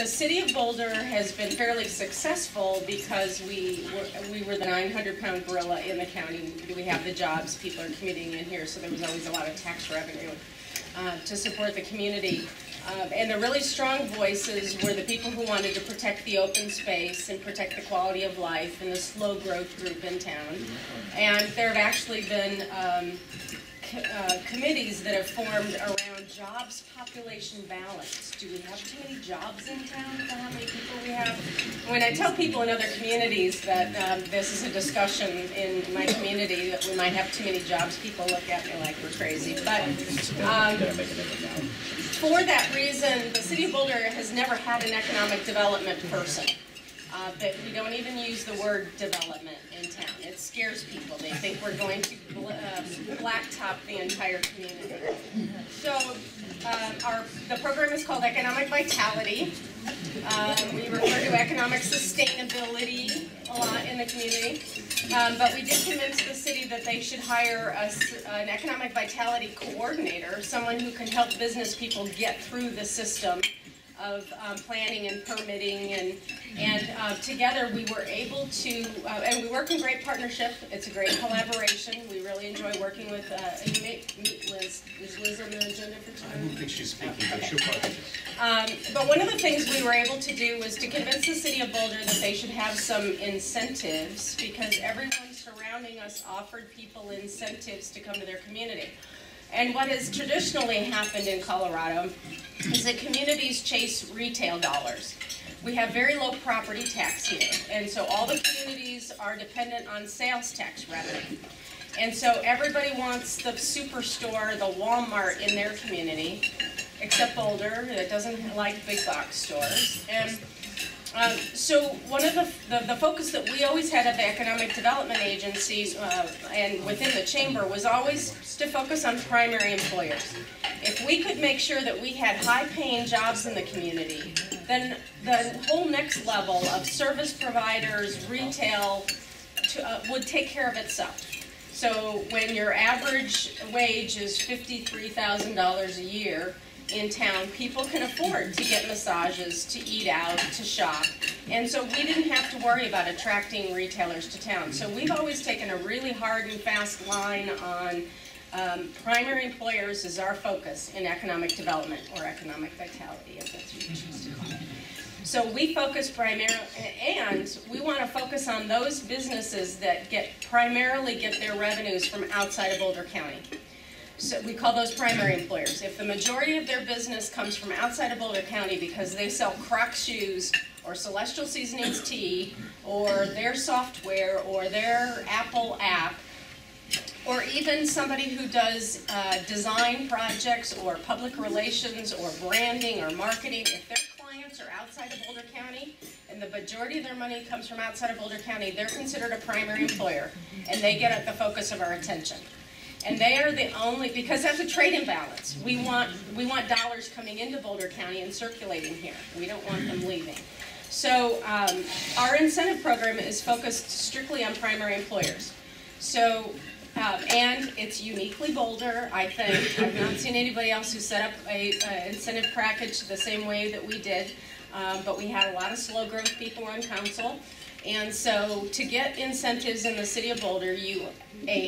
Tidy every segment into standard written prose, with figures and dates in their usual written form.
the city of Boulder has been fairly successful because we were the 900-pound gorilla in the county. We have the jobs, people are commuting in here, so there was always a lot of tax revenue to support the community. And the really strong voices were the people who wanted to protect the open space and protect the quality of life and the slow growth group in town. And there have actually been committees that have formed around jobs population balance. Do we have too many jobs in town for how many people we have? When I tell people in other communities that this is a discussion in my community that we might have too many jobs, people look at me like we're crazy. But for that reason, the city of Boulder has never had an economic development person. That we don't even use the word development in town. It scares people. They think we're going to blacktop the entire community. So the program is called Economic Vitality. We refer to economic sustainability a lot in the community. But we did convince the city that they should hire an economic vitality coordinator, someone who can help business people get through the system of planning and permitting, and together we were able to, and we work in great partnership. It's a great collaboration. We really enjoy working with, you may meet Liz. Is Liz on the agenda for tonight? I don't think she's speaking, but okay. she'll probably. But one of the things we were able to do was to convince the city of Boulder that they should have some incentives, because everyone surrounding us offered people incentives to come to their community. And what has traditionally happened in Colorado is that communities chase retail dollars. We have very low property tax here, and so all the communities are dependent on sales tax revenue. And so everybody wants the superstore, the Walmart in their community, except Boulder, that doesn't like big box stores. And so one of the focus that we always had at the Economic Development Agencies and within the chamber was always to focus on primary employers. If we could make sure that we had high-paying jobs in the community, then the whole next level of service providers, retail, would take care of itself. So when your average wage is $53,000 a year, in town, people can afford to get massages, to eat out, to shop. And so we didn't have to worry about attracting retailers to town. So we've always taken a really hard and fast line on primary employers as our focus in economic development, or economic vitality, if that's what you choose to call it. So we focus primarily, and we want to focus on those businesses that primarily get their revenues from outside of Boulder County. So we call those primary employers. If the majority of their business comes from outside of Boulder County because they sell Crocs shoes or Celestial Seasonings tea or their software or their Apple app, or even somebody who does design projects or public relations or branding or marketing, if their clients are outside of Boulder County and the majority of their money comes from outside of Boulder County, they're considered a primary employer and they get at the focus of our attention. And they are the only, because that's a trade imbalance. We want dollars coming into Boulder County and circulating here. We don't want them leaving. So our incentive program is focused strictly on primary employers. So, and it's uniquely Boulder, I think. I've not seen anybody else who set up an incentive package the same way that we did. But we had a lot of slow growth people on council. And so to get incentives in the city of Boulder, you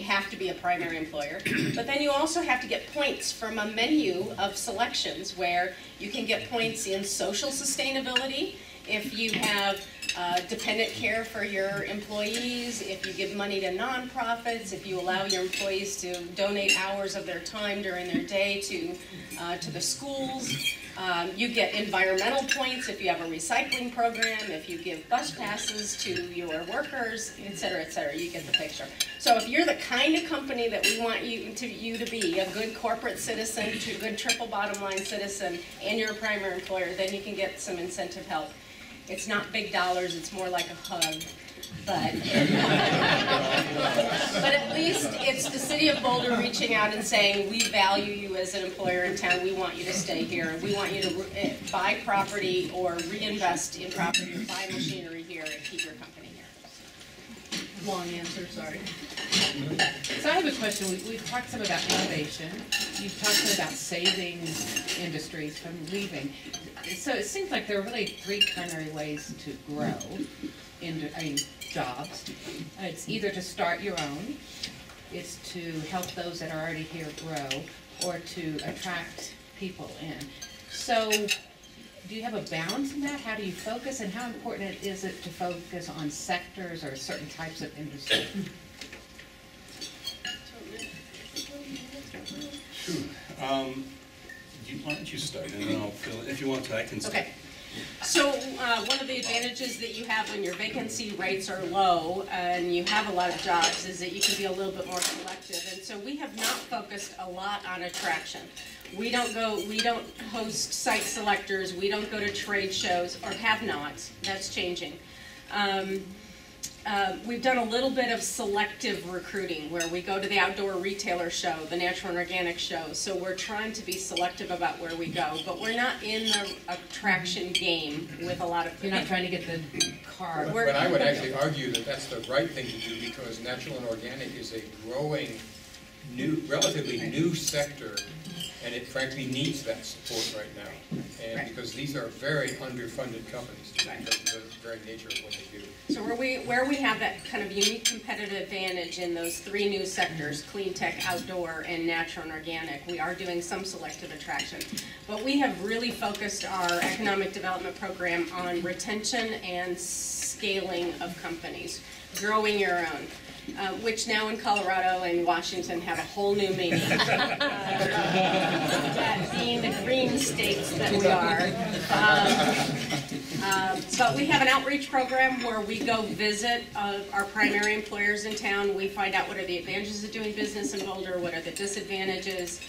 have to be a primary employer, but then you also have to get points from a menu of selections where you can get points in social sustainability, if you have dependent care for your employees, if you give money to nonprofits, if you allow your employees to donate hours of their time during their day to the schools. You get environmental points if you have a recycling program, if you give bus passes to your workers, et cetera, you get the picture. So if you're the kind of company that we want you to be, a good corporate citizen, a good triple bottom line citizen, and you're a primary employer, then you can get some incentive help. It's not big dollars, it's more like a hug. But at least it's the city of Boulder reaching out and saying, we value you as an employer in town, we want you to stay here, we want you to buy property or reinvest in property or buy machinery here and keep your company here. Long answer, sorry. So I have a question. We've talked some about innovation. You've talked some about saving industries from leaving. So it seems like there are really three primary ways to grow into jobs. It's either to start your own, it's to help those that are already here grow, or to attract people in. So do you have a balance in that? How do you focus, and how important is it to focus on sectors or certain types of industry? Sure. Why don't you start, and then I'll fill it. If you want to, I can start. Okay. So one of the advantages that you have when your vacancy rates are low and you have a lot of jobs is that you can be a little bit more selective. And so we have not focused a lot on attraction. We don't host site selectors, we don't go to trade shows, or have not. That's changing. We've done a little bit of selective recruiting where we go to the outdoor retailer show, the natural and organic show. So we're trying to be selective about where we go, but we're not in the attraction game with a lot of people. You're not trying to get the car. But I would actually argue that that's the right thing to do, because natural and organic is a growing, relatively new sector, and it frankly needs that support right now. And Right. because these are very underfunded companies, Right. because of the very nature of what they do. So where we have that kind of unique competitive advantage in those three new sectors, clean tech, outdoor, and natural and organic, we are doing some selective attraction. But we have really focused our economic development program on retention and scaling of companies, growing your own. Which now in Colorado and Washington have a whole new meaning. That being the green states that we are. But we have an outreach program where we go visit our primary employers in town. We find out what are the advantages of doing business in Boulder, what are the disadvantages,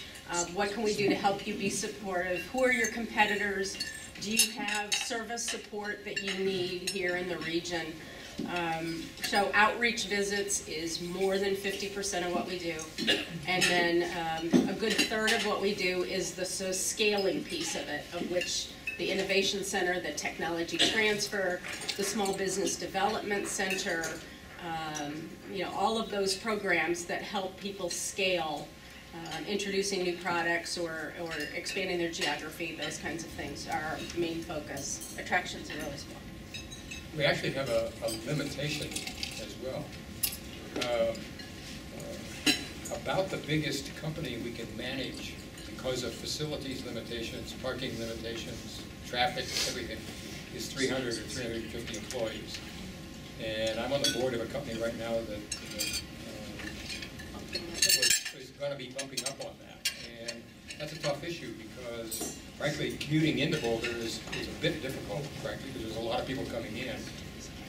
what can we do to help you be supportive, who are your competitors, do you have service support that you need here in the region. So outreach visits is more than 50% of what we do. And then a good third of what we do is the scaling piece of it, of which the Innovation Center, the Technology Transfer, the Small Business Development Center, all of those programs that help people scale, introducing new products or expanding their geography, those kinds of things are our main focus. Attractions are really small. We actually have a limitation as well. About the biggest company we can manage because of facilities limitations, parking limitations, traffic, everything, is 300 or 350 employees. And I'm on the board of a company right now that was going to be bumping up on that. And that's a tough issue because, frankly, commuting into Boulder is a bit difficult, frankly, because there's a lot of people coming in.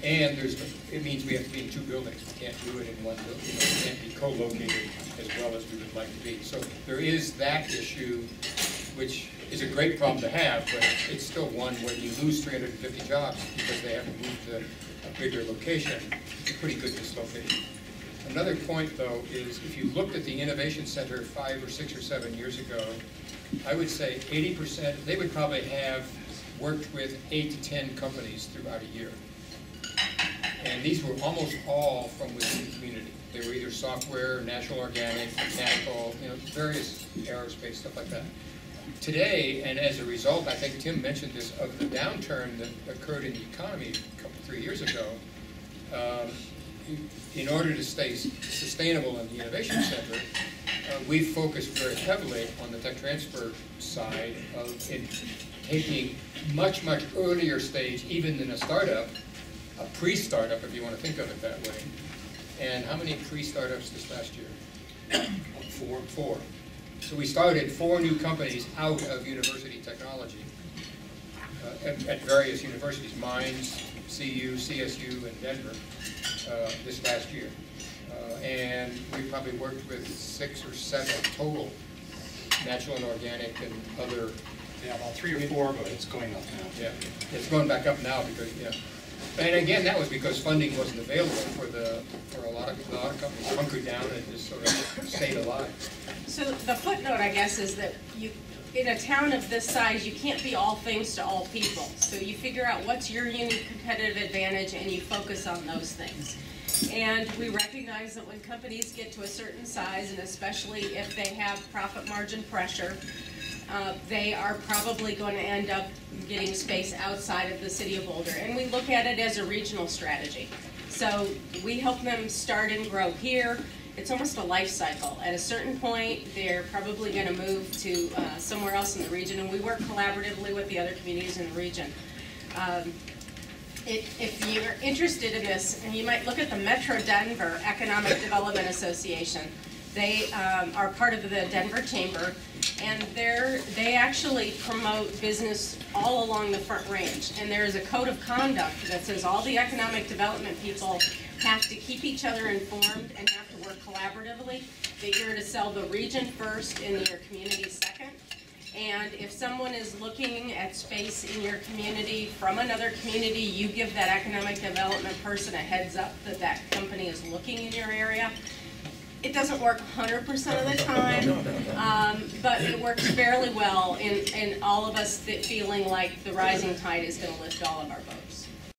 And it means we have to be in two buildings. We can't do it in one building. We can't be co-located as well as we would like to be. So there is that issue, which is a great problem to have, but it's still one where you lose 350 jobs because they haven't moved to a bigger location. It's a pretty good dislocation. Another point, though, is if you looked at the Innovation Center 5 or 6 or 7 years ago, I would say 80%, they would probably have worked with 8 to 10 companies throughout a year. And these were almost all from within the community. They were either software, natural organic, mechanical, various aerospace, stuff like that. Today, and as a result, I think Tim mentioned this, of the downturn that occurred in the economy 3 years ago, in order to stay sustainable in the Innovation Center, we've focused very heavily on the tech transfer side of taking much, much earlier stage, even in a startup, a pre-startup, if you want to think of it that way. And how many pre-startups this last year? Four. So we started 4 new companies out of university technology at various universities, Mines, CU, CSU, and Denver, this last year. And we probably worked with 6 or 7 total, natural and organic and other. Yeah, about 3 or 4, but it's going up now. Yeah, it's going back up now because, and again, that was because funding wasn't available for a lot of companies hunkered down and just sort of stayed alive. So the footnote, I guess, is that in a town of this size, you can't be all things to all people. So you figure out what's your unique competitive advantage and you focus on those things. And we recognize that when companies get to a certain size, and especially if they have profit margin pressure, they are probably going to end up getting space outside of the city of Boulder. And we look at it as a regional strategy. So we help them start and grow here. It's almost a life cycle. At a certain point, they're probably going to move to somewhere else in the region, and we work collaboratively with the other communities in the region. If you're interested in this, and you might look at the Metro Denver Economic Development Association. They are part of the Denver Chamber, and they actually promote business all along the Front Range. And there is a code of conduct that says all the economic development people have to keep each other informed and have to work collaboratively, that you're to sell the region first and your community second. And if someone is looking at space in your community from another community, you give that economic development person a heads up that that company is looking in your area. It doesn't work 100% of the time, but it works fairly well in all of us feeling like the rising tide is going to lift all of our boats.